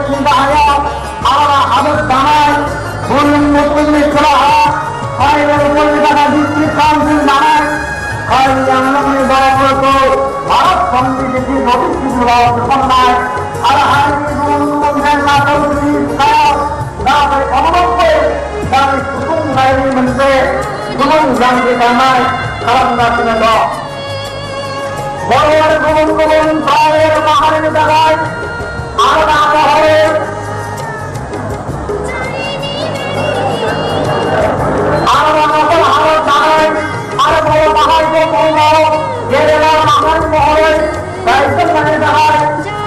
চিন্তাহারা আলাদা হাবের বানায় বললেন নতুন করা হয় কলকাতা ডিস্ট্রিক্ট কাউন্সিল বানায় হয় জানলামে দেওয়া হতো ভারত সংবিধানের নোটিশ কিছু দেওয়া আর হারিয়ে না চৌধুরী দাঁড়াতে অবলম্বে দাঁড়ি কুটুম বাইরে মধ্যে গুণন জানতে জানায় খারাপ না শুনে দাও বড় বড় গুণন গুণন পাহাড়ের পাহাড়ের জায়গায় আলাদা পাহাড়ের আলাদা নকল হাওয়ার জায়গায় আরো বড় পাহাড়কে পৌঁছাও জেলে পাহাড় মহলে দায়িত্ব মানে জায়গায়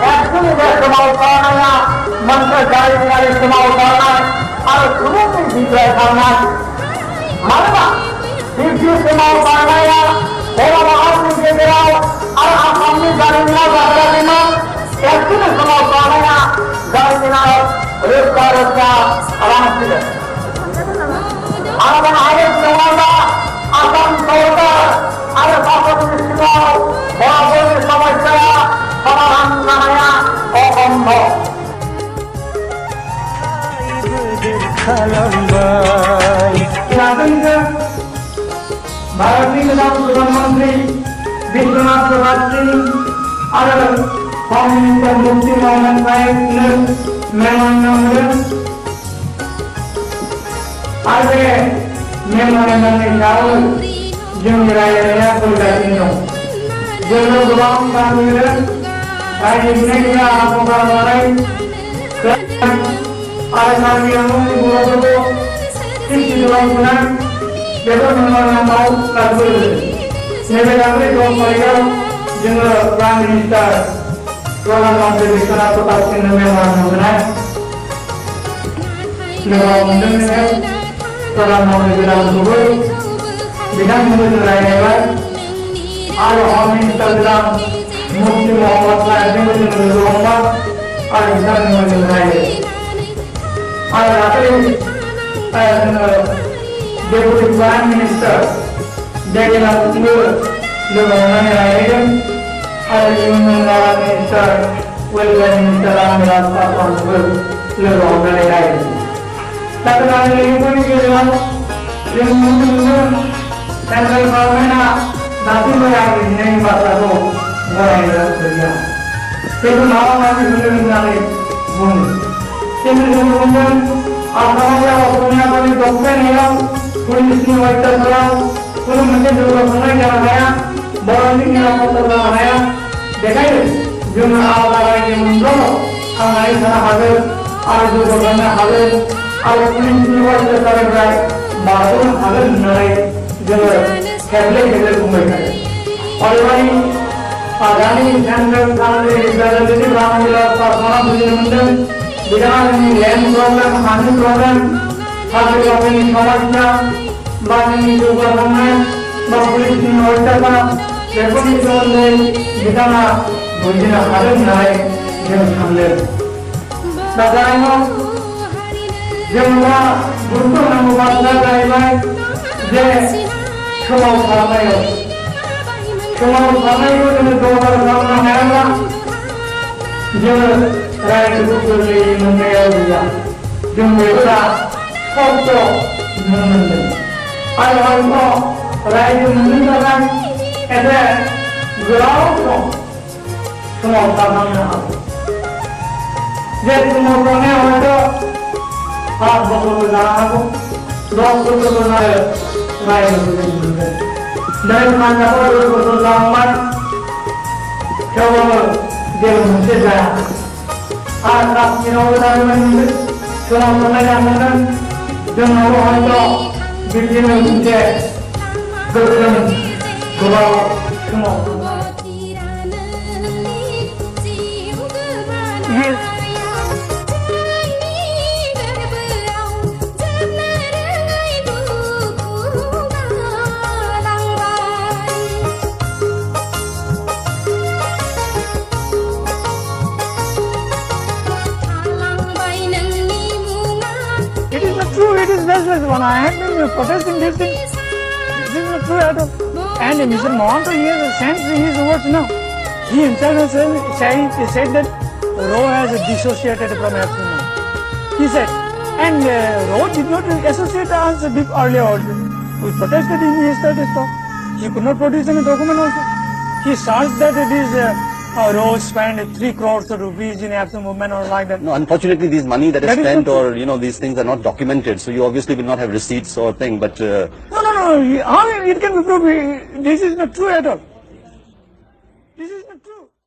একজনই ইস্তেমাল করা না মন্ত্র গাড়ি গাড়ি ইস্তেমাল করা না আর গুণন বিজয় করা না মানবা দ্বিতীয় ইস্তেমাল করা না বড় পাহাড় নিচে গেলাও আর সামনে গাড়ি না গাড়ি না একজন ইস্তেমাল করা না গাড়ি না রেস্তা রেস্তা আরাম ছিল আলাদা আগে জমানা আসাম সরকার আর শাসক ইস্তেমাল বড় বড় সমস্যা সমাধান না অসম্ভব भारतीय प्रधानमंत्री विश्वनाथ प्रसाद सिंह और होम मिनिस्टर मुफ्ती मोहम्मद साहिब ने मेहमान आज मेहमान ने जाओ जो राय कोलकाता जो लोग गांव का मिले आज इतने क्या आपको करवाए आज नामी हमने बोला तो किस दिवाली बना देखो मेहमान नाम लागू मेरे आगे दो परिवार जिन्होंने प्राइम मिनिस्टर प्रधानमंत्री विश्वनाथ प्रसाद सिंह ने मेहमान बनाए लोगों ने प्रधानमंत्री विधानसभा रायगढ़ और होम मिनिस्टर मुफ्ती मोहम्मद साहिब और विधानसभा रायगढ़ और Deputy Prime Minister Jagdish Lumana Rayan और Union Minister Welfare Minister Ramdas Paswan Lumana Rayan. Sekarang ini pun kita lihat central government nanti berada di masa itu mulai berjalan. Itu nama nanti belum nanti bung. Ini kemudian apa yang punya kali dokumen yang police ने वाइटर करा पूरे मंदिर जो बनाया जा रहा है बरानी के नाम पर बनाया देखा है जो ना आवाज़ आ रही है मुझे हमारे सारा हाजिर और जो बना हाजिर और पुलिस ने वाइटर कर रहा है बाहर हाजिर नहीं जो कैबले कैबले घूमे करे और वही आगामी जनरल कानूनी इजाज़त रामलीला का सारा मंदिर बिहार में लैंड प्रॉब्लम पानी प्रॉब्लम हाजिर अपनी समस्या बानी जो गवर्नमेंट पुलिस की व्यवस्था लेकिन जो ने बिताना बुझना हालत ना है जो सामने बताएंगे जो ना गुरुत्व नमुबादला जाएगा जे समाव सामने को जो दो बार सामने आएगा जो राइट गुरुत्व ले मंगे आएगा जो मेरा फोटो मंगे और हमको राइट मंगे करना ऐसे ग्राउंड को समाव सामने आएगा जैसे मोटरने हो तो आप बकरों जाना को डॉक्टर को ना राइट मंगे dari mana orang berlambang kalau dia mesti saya anak kita orang ini kalau mana jangan orang itu bikin mesti berjalan kalau semua When I had been protesting this thing, this is not true at all. And Mr. Mohanty, he has sent his words now. He himself has said that Roe has dissociated from Epstein. He said, and Roe did not associate us earlier also. We protested in his stuff. He could not produce any document also. He searched that it is Roe spent 3 crores of rupees in Epstein movement or like that. No, unfortunately, these money that is That is spent not or, you know, these things are not documented. So you obviously will not have receipts or thing, but... No. How it can be proved? This is not true at all.